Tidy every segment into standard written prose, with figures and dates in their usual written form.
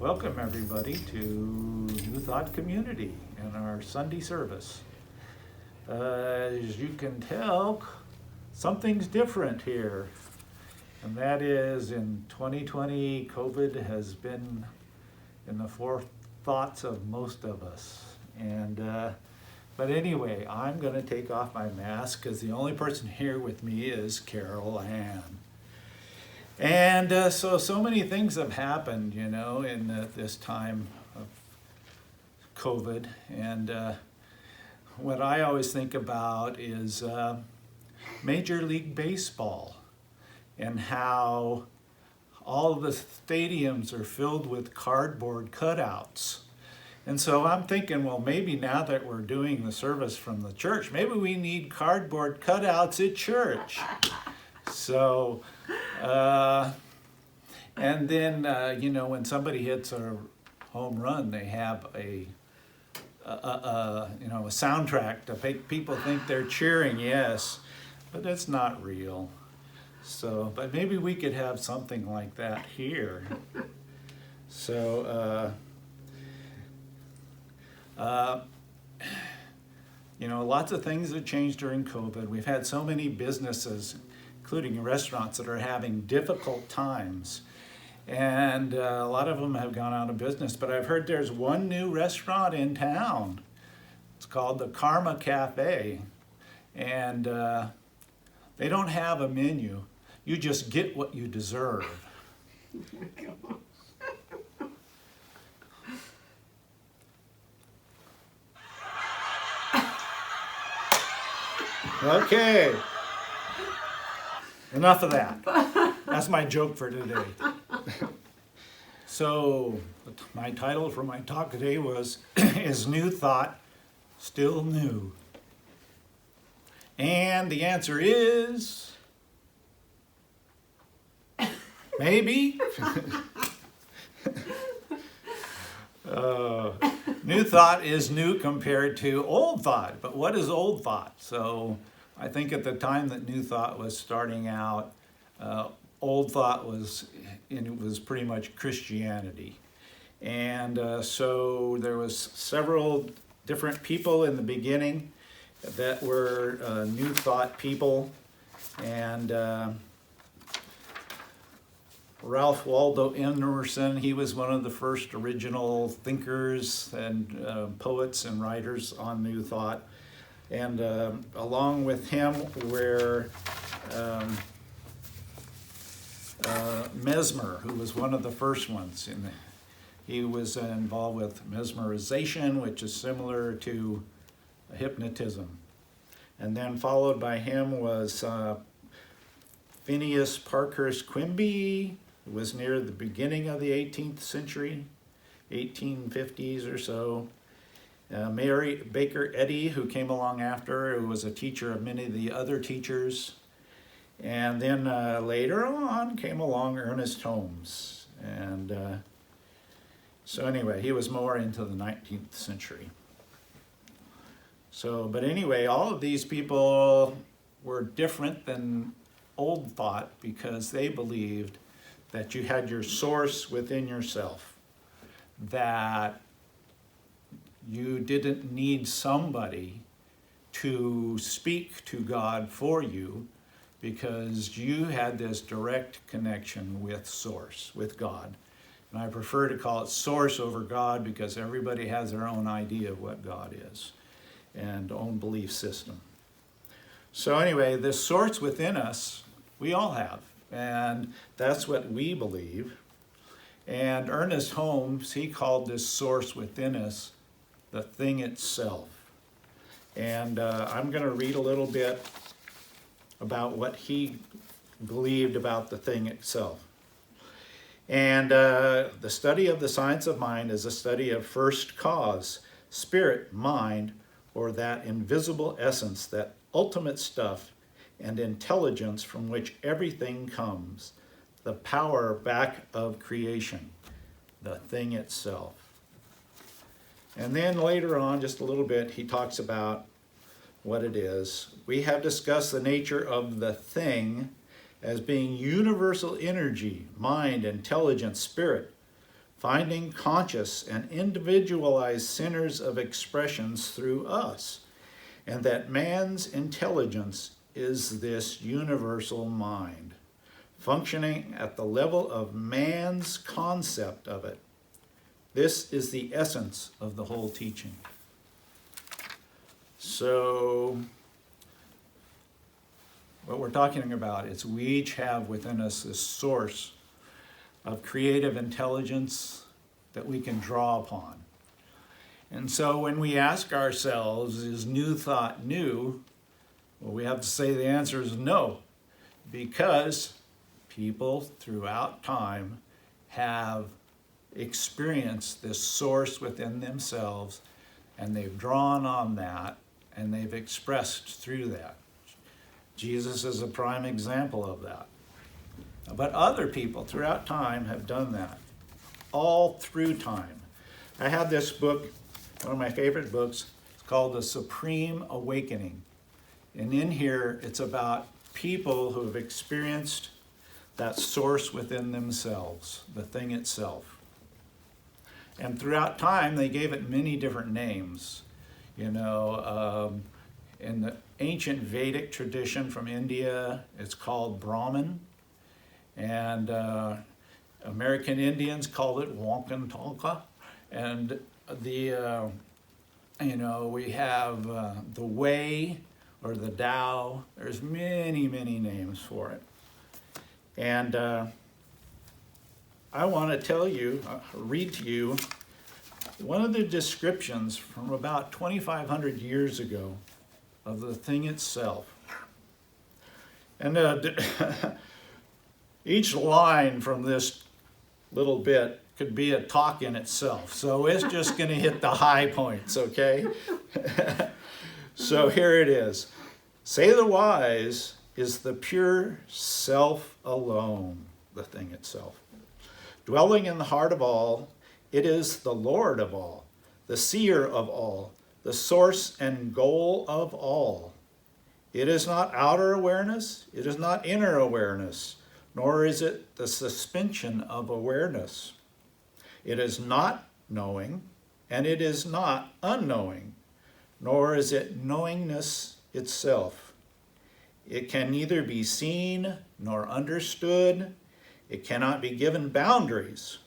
Welcome everybody to New Thought Community and our Sunday service. As you can tell, something's different here. And that is in 2020, COVID has been in the forethoughts of most of us. But anyway, I'm going to take off my mask because the only person here with me is Carol Ann. And so many things have happened, in this time of COVID. And what I always think about is Major League Baseball and how all of the stadiums are filled with cardboard cutouts. And so I'm thinking, well, maybe now that we're doing the service from the church, maybe we need cardboard cutouts at church. So, and then, when somebody hits a home run, they have a soundtrack to make people think they're cheering, yes, but it's not real. So, but maybe we could have something like that here. So, lots of things have changed during COVID. We've had so many businesses, including restaurants, that are having difficult times. And a lot of them have gone out of business. But I've heard there's one new restaurant in town. It's called the Karma Cafe. And they don't have a menu. You just get what you deserve. Okay. Enough of that. That's my joke for today. So, my title for my talk today was, Is New Thought Still New? And the answer is, maybe. New thought is new compared to old thought. But what is old thought? So, I think at the time that New Thought was starting out, old thought was pretty much Christianity. And so there was several different people in the beginning that were New Thought people. And Ralph Waldo Emerson, he was one of the first original thinkers and poets and writers on New Thought. And along with him were Mesmer, who was one of the first ones. He was involved with mesmerization, which is similar to hypnotism. And then followed by him was Phineas Parkhurst Quimby, who was near the beginning of the 18th century, 1850s or so. Mary Baker Eddy, who came along after, who was a teacher of many of the other teachers. And then later on came along Ernest Holmes. And so anyway, he was more into the 19th century. So, but anyway, all of these people were different than old thought because they believed that you had your source within yourself, that you didn't need somebody to speak to God for you because you had this direct connection with Source, with God. And I prefer to call it Source over God because everybody has their own idea of what God is and own belief system. So anyway, this Source within us, we all have. And that's what we believe. And Ernest Holmes, he called this Source within us the thing itself. And I'm going to read a little bit about what he believed about the thing itself. And the study of the science of mind is a study of first cause, spirit, mind, or that invisible essence, that ultimate stuff and intelligence from which everything comes, the power back of creation, the thing itself. And then later on, just a little bit, he talks about what it is. We have discussed the nature of the thing as being universal energy, mind, intelligence, spirit, finding conscious and individualized centers of expressions through us, and that man's intelligence is this universal mind, functioning at the level of man's concept of it. This is the essence of the whole teaching. So, what we're talking about is we each have within us this source of creative intelligence that we can draw upon. And so when we ask ourselves, is new thought new? Well, we have to say the answer is no, because people throughout time have experienced this source within themselves, and they've drawn on that, and they've expressed through that. Jesus is a prime example of that. But other people throughout time have done that, all through time. I have this book, one of my favorite books. It's called The Supreme Awakening. And in here, it's about people who have experienced that source within themselves, the thing itself. And throughout time, they gave it many different names. In the ancient Vedic tradition from India, it's called Brahman. And American Indians called it Wankantalka. And we have the Way or the Tao. There's many, many names for it. And I want to read to you one of the descriptions from about 2,500 years ago of the thing itself. And each line from this little bit could be a talk in itself. So it's just going to hit the high points, okay? So here it is. Say the wise is the pure self alone, the thing itself. Dwelling in the heart of all, it is the Lord of all, the seer of all, the source and goal of all. It is not outer awareness, it is not inner awareness, nor is it the suspension of awareness. It is not knowing, and it is not unknowing, nor is it knowingness itself. It can neither be seen nor understood. It cannot be given boundaries.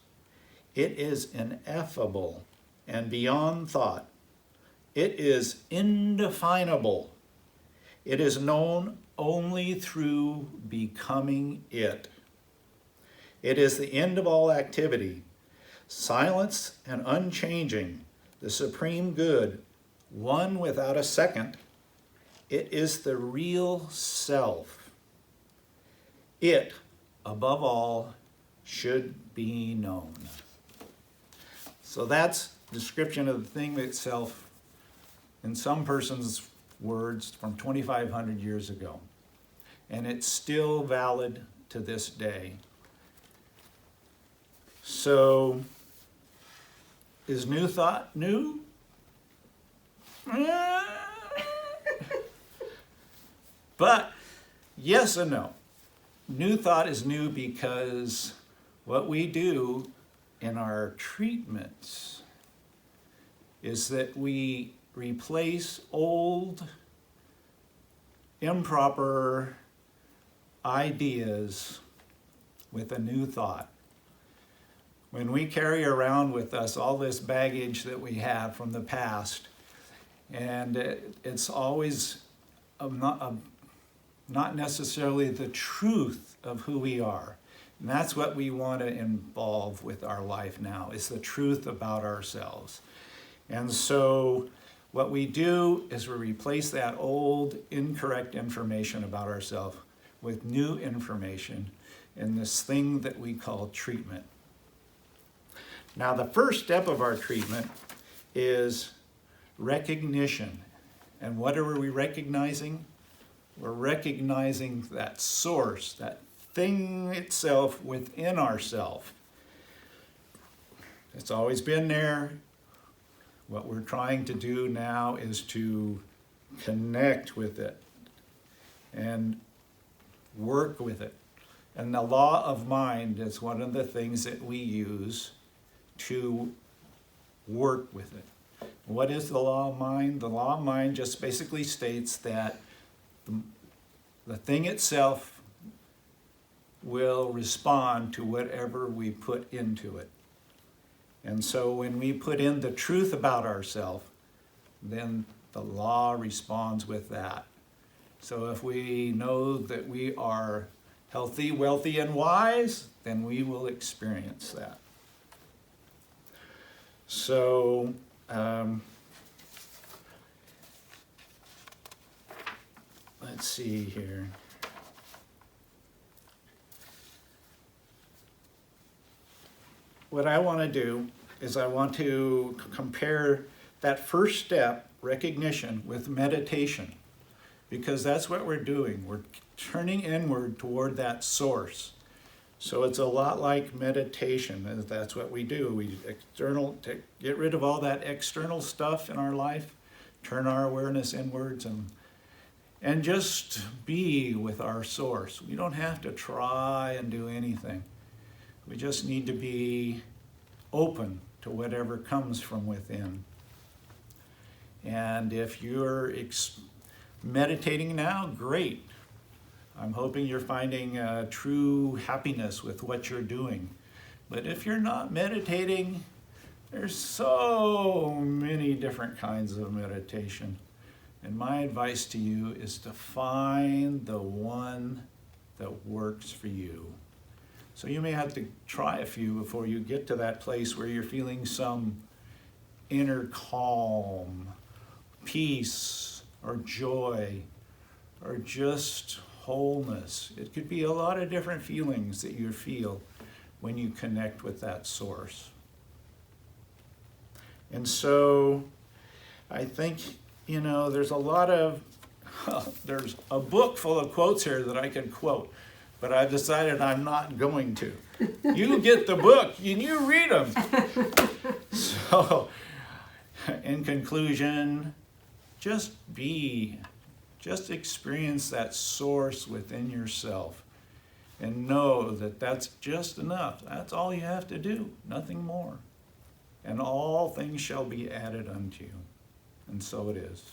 It is ineffable and beyond thought. It is indefinable. It is known only through becoming it. It is the end of all activity, silence and unchanging, the supreme good, one without a second. It is the real self. It, above all, should be known. So that's a description of the thing itself in some person's words from 2,500 years ago. And it's still valid to this day. So, is new thought new? But yes and no. New thought is new because what we do in our treatments is that we replace old, improper ideas with a new thought. When we carry around with us all this baggage that we have from the past, and it's always not necessarily the truth of who we are. And that's what we want to involve with our life now, is the truth about ourselves. And so what we do is we replace that old, incorrect information about ourselves with new information in this thing that we call treatment. Now, the first step of our treatment is recognition. And what are we recognizing? We're recognizing that source, that thing itself within ourself. It's always been there. What we're trying to do now is to connect with it and work with it. And the law of mind is one of the things that we use to work with it. What is the law of mind? The law of mind just basically states that the thing itself will respond to whatever we put into it. And so when we put in the truth about ourselves, then the law responds with that. So if we know that we are healthy, wealthy, and wise, then we will experience that. So, let's see here. What I want to do is I want to compare that first step, recognition, with meditation, because that's what we're doing. We're turning inward toward that source. So it's a lot like meditation, and that's what we do. We get rid of all that external stuff in our life, turn our awareness inwards, and just be with our source. We don't have to try and do anything. We just need to be open to whatever comes from within. And if you're meditating now, great. I'm hoping you're finding true happiness with what you're doing. But if you're not meditating, there's so many different kinds of meditation. And my advice to you is to find the one that works for you. So you may have to try a few before you get to that place where you're feeling some inner calm, peace, or joy, or just wholeness. It could be a lot of different feelings that you feel when you connect with that source. And so I think, there's a lot of, there's a book full of quotes here that I could quote, but I've decided I'm not going to. You get the book and you read them. So, in conclusion, just experience that source within yourself and know that that's just enough. That's all you have to do, nothing more. And all things shall be added unto you. And so it is.